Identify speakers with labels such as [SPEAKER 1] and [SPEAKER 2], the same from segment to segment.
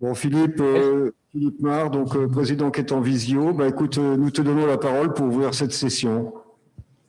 [SPEAKER 1] Bon, Philippe, Philippe Mar, donc président qui est en visio, bah, écoute, nous te donnons la parole pour ouvrir cette session.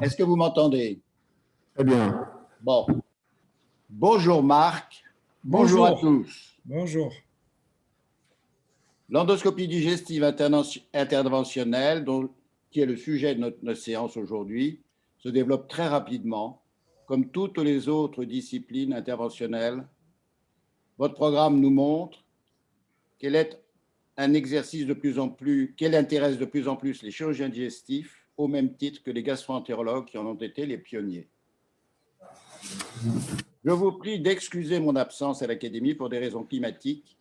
[SPEAKER 2] Est-ce que vous m'entendez?
[SPEAKER 1] Très bien.
[SPEAKER 2] Bon. Bonjour Marc. Bonjour à tous.
[SPEAKER 3] Bonjour.
[SPEAKER 2] L'endoscopie digestive interventionnelle, qui est le sujet de notre séance aujourd'hui, se développe très rapidement, comme toutes les autres disciplines interventionnelles. Votre programme nous montre qu'elle est un exercice qu'elle intéresse de plus en plus les chirurgiens digestifs, au même titre que les gastro-entérologues qui en ont été les pionniers. Je vous prie d'excuser mon absence à l'Académie pour des raisons climatiques,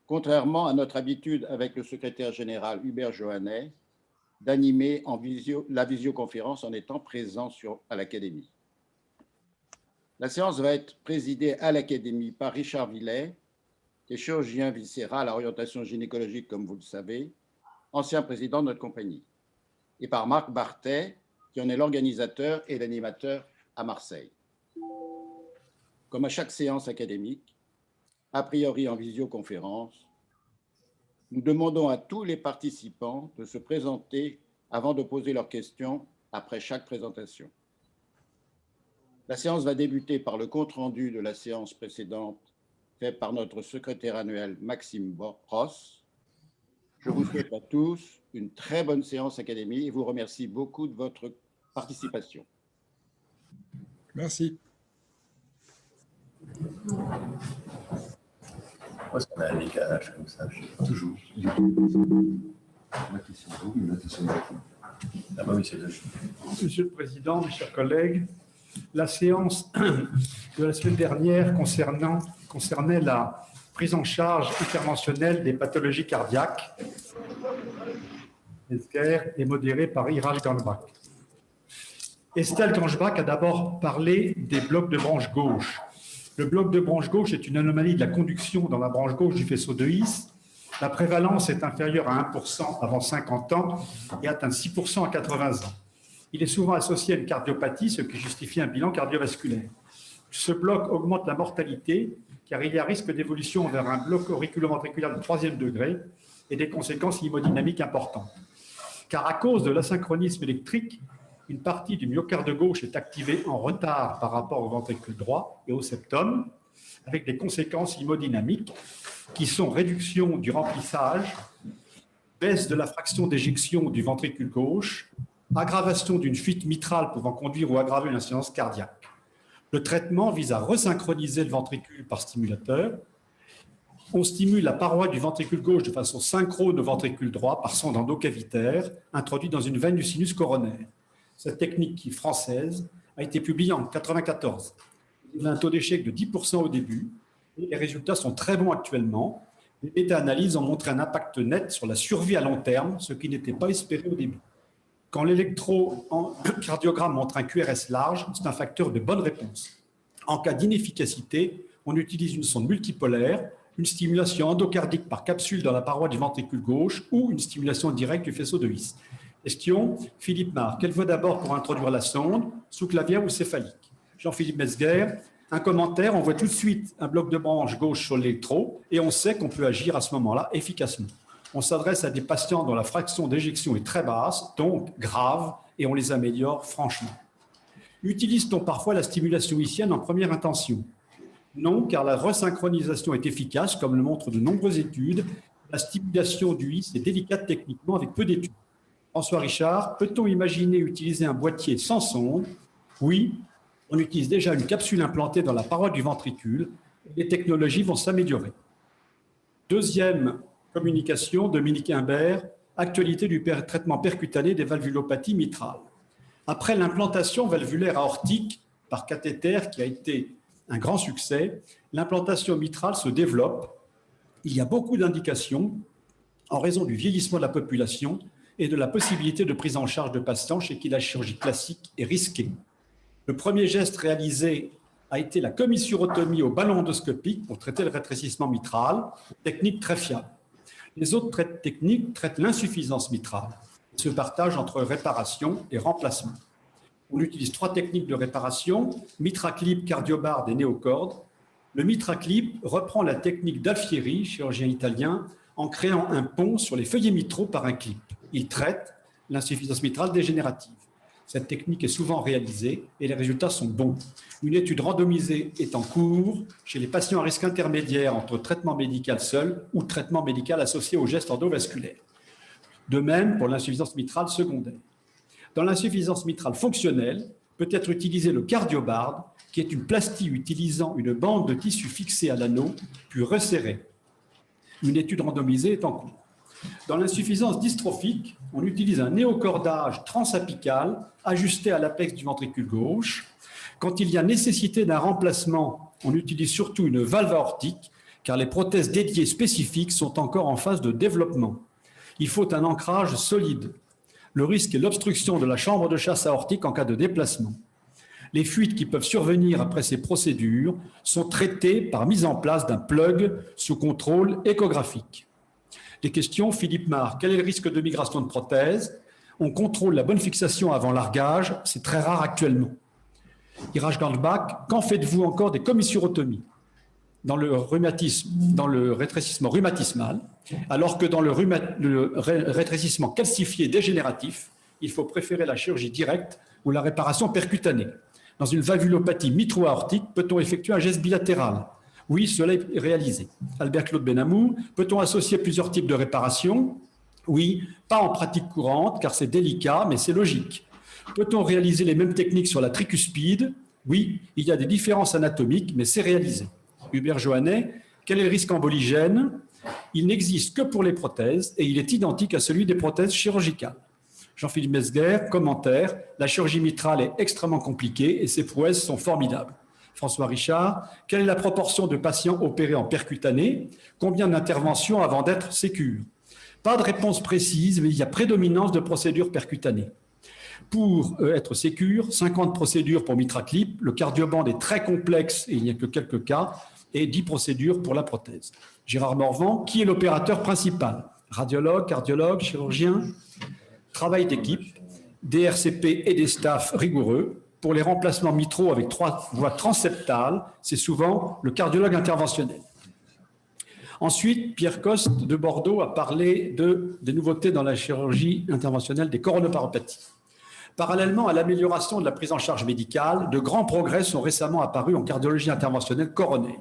[SPEAKER 2] contrairement à notre habitude avec le secrétaire général Hubert Johannet d'animer la visioconférence en étant présent à l'Académie. La séance va être présidée à l'Académie par Richard Villet, qui est chirurgien viscéral à orientation gynécologique, comme vous le savez, ancien président de notre compagnie, et par Marc Bartet, qui en est l'organisateur et l'animateur à Marseille. Comme à chaque séance académique, a priori en visioconférence, nous demandons à tous les participants de se présenter avant de poser leurs questions après chaque présentation. La séance va débuter par le compte-rendu de la séance précédente fait par notre secrétaire annuel Maxime Pross. Je vous souhaite à tous une très bonne séance académique et vous remercie beaucoup de votre participation.
[SPEAKER 3] Merci.
[SPEAKER 4] Est-ce qu'on a un décalage comme ça? Toujours. Ah bah oui, c'est logique.
[SPEAKER 5] Monsieur le Président, mes chers collègues, la séance de la semaine dernière concernait la prise en charge interventionnelle des pathologies cardiaques et modérée par Iraj Ganjbach. Estelle Ganjbach a d'abord parlé des blocs de branche gauche. Le bloc de branche gauche est une anomalie de la conduction dans la branche gauche du faisceau de His. La prévalence est inférieure à 1% avant 50 ans et atteint 6% à 80 ans. Il est souvent associé à une cardiopathie, ce qui justifie un bilan cardiovasculaire. Ce bloc augmente la mortalité car il y a risque d'évolution vers un bloc auriculo-ventriculaire de 3e degré et des conséquences hémodynamiques importantes. Car à cause de l'asynchronisme électrique, une partie du myocarde gauche est activée en retard par rapport au ventricule droit et au septum, avec des conséquences hémodynamiques qui sont réduction du remplissage, baisse de la fraction d'éjection du ventricule gauche, aggravation d'une fuite mitrale pouvant conduire ou aggraver une insuffisance cardiaque. Le traitement vise à resynchroniser le ventricule par stimulateur. On stimule la paroi du ventricule gauche de façon synchrone au ventricule droit par sonde endocavitaire introduit dans une veine du sinus coronaire. Cette technique, qui est française, a été publiée en 1994. Il a un taux d'échec de 10% au début et les résultats sont très bons actuellement. Les méta-analyses ont montré un impact net sur la survie à long terme, ce qui n'était pas espéré au début. Quand l'électrocardiogramme montre un QRS large, c'est un facteur de bonne réponse. En cas d'inefficacité, on utilise une sonde multipolaire, une stimulation endocardique par capsule dans la paroi du ventricule gauche ou une stimulation directe du faisceau de His. Question, Philippe Mar, quelle voie d'abord pour introduire la sonde, sous-clavière ou céphalique? Jean-Philippe Metzger, un commentaire, on voit tout de suite un bloc de branche gauche sur l'électro et on sait qu'on peut agir à ce moment-là efficacement. On s'adresse à des patients dont la fraction d'éjection est très basse, donc grave, et on les améliore franchement. Utilise-t-on parfois la stimulation hissienne en première intention? Non, car la resynchronisation est efficace, comme le montrent de nombreuses études. La stimulation du His est délicate techniquement avec peu d'études. François Richard, peut-on imaginer utiliser un boîtier sans sonde? Oui, on utilise déjà une capsule implantée dans la paroi du ventricule et les technologies vont s'améliorer. Deuxième communication, Dominique Imbert, actualité du traitement percutané des valvulopathies mitrales. Après l'implantation valvulaire aortique par cathéter qui a été un grand succès, l'implantation mitrale se développe. Il y a beaucoup d'indications en raison du vieillissement de la population et de la possibilité de prise en charge de patients chez qui la chirurgie classique est risquée. Le premier geste réalisé a été la commissurotomie au ballon endoscopique pour traiter le rétrécissement mitral, technique très fiable. Les autres techniques traitent l'insuffisance mitrale. Ils se partagent entre réparation et remplacement. On utilise 3 techniques de réparation, MitraClip, Cardiobard et Néocord. Le MitraClip reprend la technique d'Alfieri, chirurgien italien, en créant un pont sur les feuillets mitraux par un clip. Il traite l'insuffisance mitrale dégénérative. Cette technique est souvent réalisée et les résultats sont bons. Une étude randomisée est en cours chez les patients à risque intermédiaire entre traitement médical seul ou traitement médical associé aux gestes endovasculaires. De même pour l'insuffisance mitrale secondaire. Dans l'insuffisance mitrale fonctionnelle, peut être utilisé le Cardiobard, qui est une plastie utilisant une bande de tissu fixée à l'anneau, puis resserrée. Une étude randomisée est en cours. Dans l'insuffisance dystrophique, on utilise un néocordage transapical ajusté à l'apex du ventricule gauche. Quand il y a nécessité d'un remplacement, on utilise surtout une valve aortique, car les prothèses dédiées spécifiques sont encore en phase de développement. Il faut un ancrage solide. Le risque est l'obstruction de la chambre de chasse aortique en cas de déplacement. Les fuites qui peuvent survenir après ces procédures sont traitées par mise en place d'un plug sous contrôle échographique. Les questions, Philippe Marc, quel est le risque de migration de prothèse? On contrôle la bonne fixation avant largage, c'est très rare actuellement. Iraj Ganjbak, quand faites-vous encore des commissurotomies dans le rétrécissement rhumatismal, alors que dans le rétrécissement calcifié dégénératif, il faut préférer la chirurgie directe ou la réparation percutanée. Dans une valvulopathie mitro-aortique, peut-on effectuer un geste bilatéral? Oui, cela est réalisé. Albert-Claude Benamou, peut-on associer plusieurs types de réparations? Oui, pas en pratique courante, car c'est délicat, mais c'est logique. Peut-on réaliser les mêmes techniques sur la tricuspide? Oui, il y a des différences anatomiques, mais c'est réalisé. Hubert Johannet, quel est le risque emboligène? Il n'existe que pour les prothèses et il est identique à celui des prothèses chirurgicales. Jean-Philippe Mesguer, commentaire, la chirurgie mitrale est extrêmement compliquée et ses prouesses sont formidables. François Richard, quelle est la proportion de patients opérés en percutané? Combien d'interventions avant d'être sécures? Pas de réponse précise, mais il y a prédominance de procédures percutanées. Pour être sécure, 50 procédures pour MitraClip, le Cardioband est très complexe et il n'y a que quelques cas, et 10 procédures pour la prothèse. Gérard Morvan, qui est l'opérateur principal? Radiologue, cardiologue, chirurgien? Travail d'équipe, des RCP et des staffs rigoureux. Pour les remplacements mitraux avec 3 voies transseptales, c'est souvent le cardiologue interventionnel. Ensuite, Pierre Coste de Bordeaux a parlé des nouveautés dans la chirurgie interventionnelle des coronopathies. Parallèlement à l'amélioration de la prise en charge médicale, de grands progrès sont récemment apparus en cardiologie interventionnelle coronaire.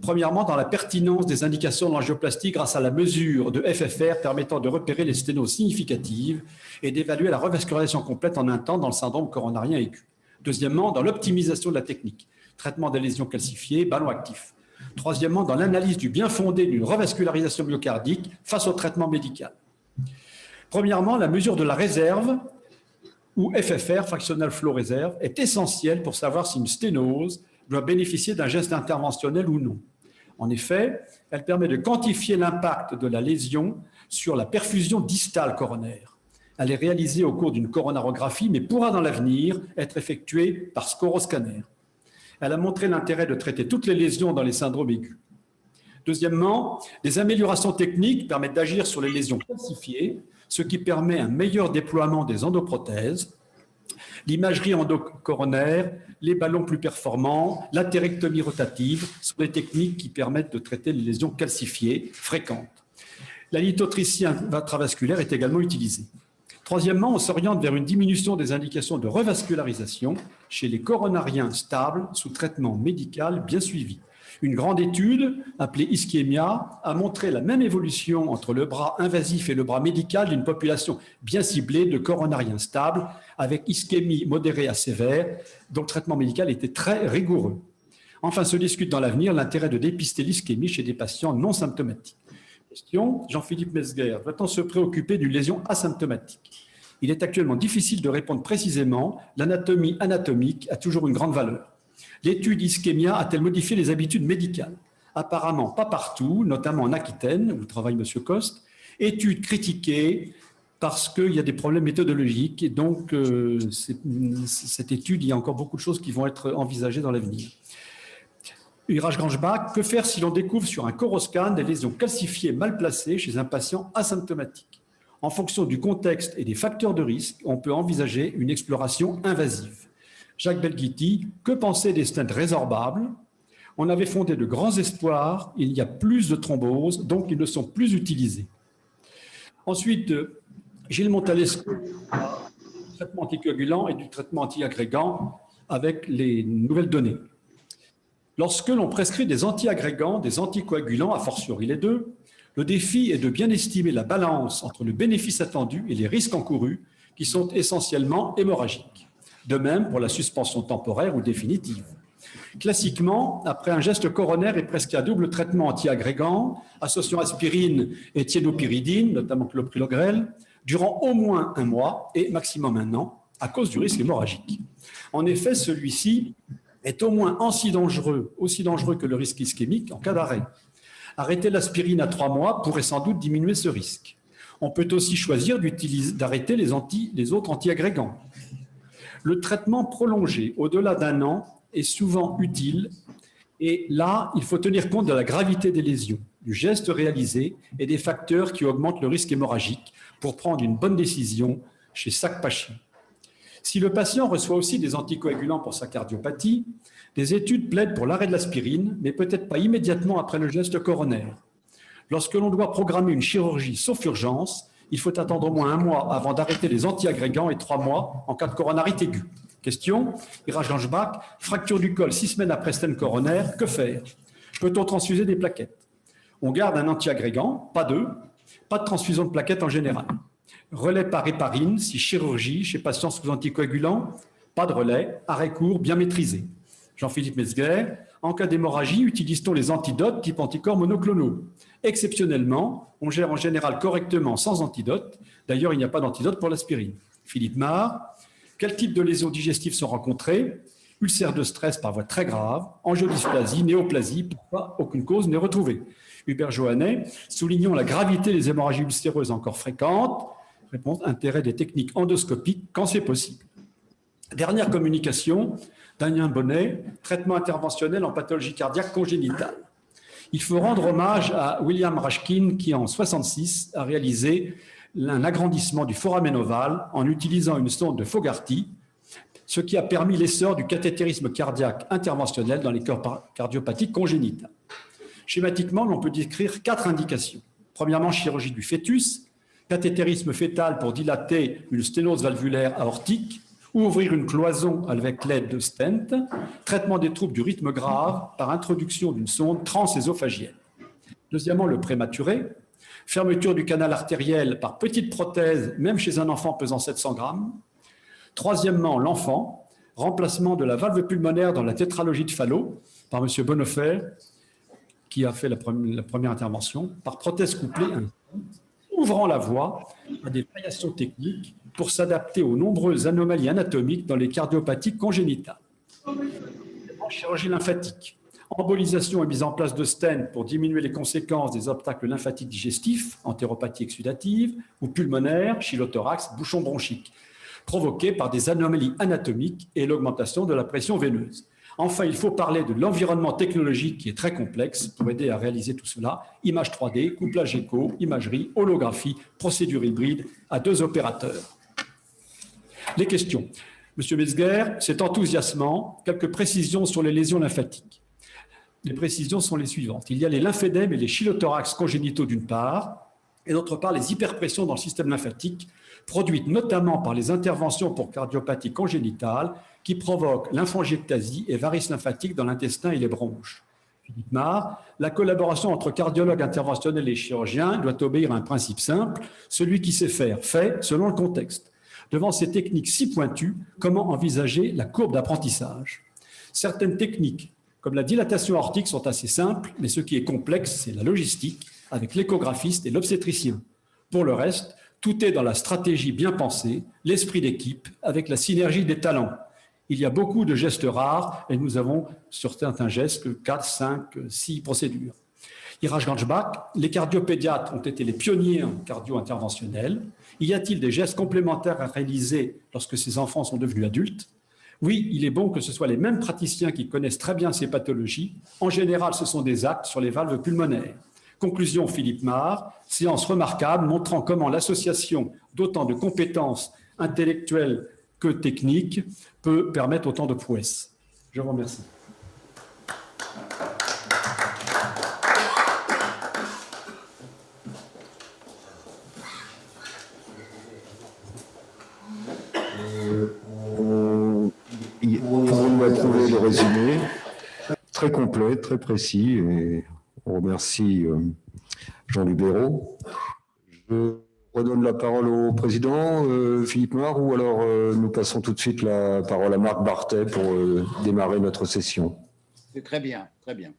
[SPEAKER 5] Premièrement, dans la pertinence des indications de l'angioplastie grâce à la mesure de FFR permettant de repérer les sténoses significatives et d'évaluer la revascularisation complète en un temps dans le syndrome coronarien aigu. Deuxièmement, dans l'optimisation de la technique, traitement des lésions calcifiées, ballon actif. Troisièmement, dans l'analyse du bien fondé d'une revascularisation myocardique face au traitement médical. Premièrement, la mesure de la réserve, ou FFR, Fractional Flow Reserve, est essentielle pour savoir si une sténose doit bénéficier d'un geste interventionnel ou non. En effet, elle permet de quantifier l'impact de la lésion sur la perfusion distale coronaire. Elle est réalisée au cours d'une coronarographie, mais pourra dans l'avenir être effectuée par scóroscanner. Elle a montré l'intérêt de traiter toutes les lésions dans les syndromes aigus. Deuxièmement, des améliorations techniques permettent d'agir sur les lésions calcifiées, ce qui permet un meilleur déploiement des endoprothèses, l'imagerie endocoronaire, les ballons plus performants, l'atérectomie rotative sont des techniques qui permettent de traiter les lésions calcifiées fréquentes. La lithotricie intravasculaire est également utilisée. Troisièmement, on s'oriente vers une diminution des indications de revascularisation chez les coronariens stables sous traitement médical bien suivi. Une grande étude, appelée Ischemia, a montré la même évolution entre le bras invasif et le bras médical d'une population bien ciblée de coronariens stables, avec ischémie modérée à sévère, dont le traitement médical était très rigoureux. Enfin, se discute dans l'avenir l'intérêt de dépister l'ischémie chez des patients non symptomatiques. Question, Jean-Philippe Mesguer, doit-on se préoccuper d'une lésion asymptomatique? Il est actuellement difficile de répondre précisément. L'anatomie anatomique a toujours une grande valeur. L'étude Ischemia a-t-elle modifié les habitudes médicales? Apparemment pas partout, notamment en Aquitaine, où travaille M. Coste. Étude critiquée parce qu'il y a des problèmes méthodologiques. Et donc, cette étude, il y a encore beaucoup de choses qui vont être envisagées dans l'avenir. Iraj Ganjbak, que faire si l'on découvre sur un coroscan des lésions calcifiées mal placées chez un patient asymptomatique? En fonction du contexte et des facteurs de risque, on peut envisager une exploration invasive. Jacques Belghiti, que penser des stents résorbables? On avait fondé de grands espoirs, il y a plus de thromboses, donc ils ne sont plus utilisés. Ensuite, Gilles Montalesco, du traitement anticoagulant et du traitement antiagrégant avec les nouvelles données. Lorsque l'on prescrit des antiagrégants, des anticoagulants, a fortiori les deux, le défi est de bien estimer la balance entre le bénéfice attendu et les risques encourus, qui sont essentiellement hémorragiques. De même pour la suspension temporaire ou définitive. Classiquement, après un geste coronaire est presque un double traitement antiagrégant, associant aspirine et thiénopyridine, notamment cloprilogrel, durant au moins un mois et maximum un an, à cause du risque hémorragique. En effet, celui-ci est au moins aussi dangereux que le risque ischémique en cas d'arrêt. Arrêter l'aspirine à 3 mois pourrait sans doute diminuer ce risque. On peut aussi choisir d'arrêter les autres antiagrégants. Le traitement prolongé au-delà d'un an est souvent utile et là, il faut tenir compte de la gravité des lésions, du geste réalisé et des facteurs qui augmentent le risque hémorragique pour prendre une bonne décision chez chaque patient. Si le patient reçoit aussi des anticoagulants pour sa cardiopathie, des études plaident pour l'arrêt de l'aspirine, mais peut-être pas immédiatement après le geste coronaire. Lorsque l'on doit programmer une chirurgie sauf urgence, il faut attendre au moins un mois avant d'arrêter les antiagrégants et 3 mois en cas de coronarite aiguë. Question, Iraj Ganjbak, fracture du col 6 semaines après stent coronaire, que faire? Peut-on transfuser des plaquettes? On garde un antiagrégant, pas deux, pas de transfusion de plaquettes en général. Relais par héparine, si chirurgie, chez patients sous anticoagulants, pas de relais, arrêt court, bien maîtrisé. Jean-Philippe Metzger, en cas d'hémorragie, utilise-t-on les antidotes type anticorps monoclonaux? Exceptionnellement, on gère en général correctement sans antidote. D'ailleurs, il n'y a pas d'antidote pour l'aspirine. Philippe Marr, quel type de lésions digestives sont rencontrées? Ulcère de stress par voie très grave, angiodysplasie, néoplasie, pourquoi aucune cause n'est retrouvée? Hubert Johannet, soulignons la gravité des hémorragies ulcéreuses encore fréquentes. Réponse, intérêt des techniques endoscopiques quand c'est possible. Dernière communication, Damien Bonnet, traitement interventionnel en pathologie cardiaque congénitale. Il faut rendre hommage à William Rashkin qui, en 1966, a réalisé un agrandissement du foramen ovale en utilisant une sonde de Fogarty, ce qui a permis l'essor du cathétérisme cardiaque interventionnel dans les cardiopathies congénitales. Schématiquement, l'on peut décrire 4 indications. Premièrement, chirurgie du fœtus, cathétérisme fœtal pour dilater une sténose valvulaire aortique ou ouvrir une cloison avec l'aide de stent, traitement des troubles du rythme grave par introduction d'une sonde transésophagienne. Deuxièmement, le prématuré, fermeture du canal artériel par petite prothèse, même chez un enfant pesant 700 grammes. Troisièmement, l'enfant, remplacement de la valve pulmonaire dans la tétralogie de Fallot par M. Bonnefer, qui a fait la première intervention, par prothèse couplée, ouvrant la voie à des variations techniques pour s'adapter aux nombreuses anomalies anatomiques dans les cardiopathies congénitales. En chirurgie lymphatique, embolisation et mise en place de stents pour diminuer les conséquences des obstacles lymphatiques digestifs, entéropathie exsudative, ou pulmonaire, chylothorax, bouchon bronchique, provoqués par des anomalies anatomiques et l'augmentation de la pression veineuse. Enfin, il faut parler de l'environnement technologique qui est très complexe pour aider à réaliser tout cela. Image 3D, couplage écho, imagerie, holographie, procédure hybride à 2 opérateurs. Les questions. Monsieur Metzger, c'est enthousiasmant. Quelques précisions sur les lésions lymphatiques. Les précisions sont les suivantes. Il y a les lymphédèmes et les chylothorax congénitaux d'une part, et d'autre part les hyperpressions dans le système lymphatique, produites notamment par les interventions pour cardiopathie congénitale qui provoquent lymphangiectasie et varices lymphatiques dans l'intestin et les bronches. Philippe Marr, la collaboration entre cardiologues interventionnels et chirurgiens doit obéir à un principe simple, celui qui sait faire fait selon le contexte. Devant ces techniques si pointues, comment envisager la courbe d'apprentissage? Certaines techniques, comme la dilatation aortique, sont assez simples, mais ce qui est complexe, c'est la logistique, avec l'échographiste et l'obstétricien. Pour le reste, tout est dans la stratégie bien pensée, l'esprit d'équipe, avec la synergie des talents. Il y a beaucoup de gestes rares et nous avons sur certains gestes 4, 5, 6 procédures. Iraj Ganjbak, les cardiopédiatres ont été les pionniers en cardio-interventionnel. Y a-t-il des gestes complémentaires à réaliser lorsque ces enfants sont devenus adultes? Oui, il est bon que ce soit les mêmes praticiens qui connaissent très bien ces pathologies. En général, ce sont des actes sur les valves pulmonaires. Conclusion, Philippe Marr, séance remarquable montrant comment l'association d'autant de compétences intellectuelles que techniques peut permettre autant de prouesses. Je vous remercie.
[SPEAKER 1] trouvé le résumé. Très complet, très précis. Et on remercie Jean-Luc Béraud. Je redonne la parole au président, Philippe Noir, ou alors nous passons tout de suite la parole à Marc Bartet pour démarrer notre session.
[SPEAKER 2] C'est très bien, très bien.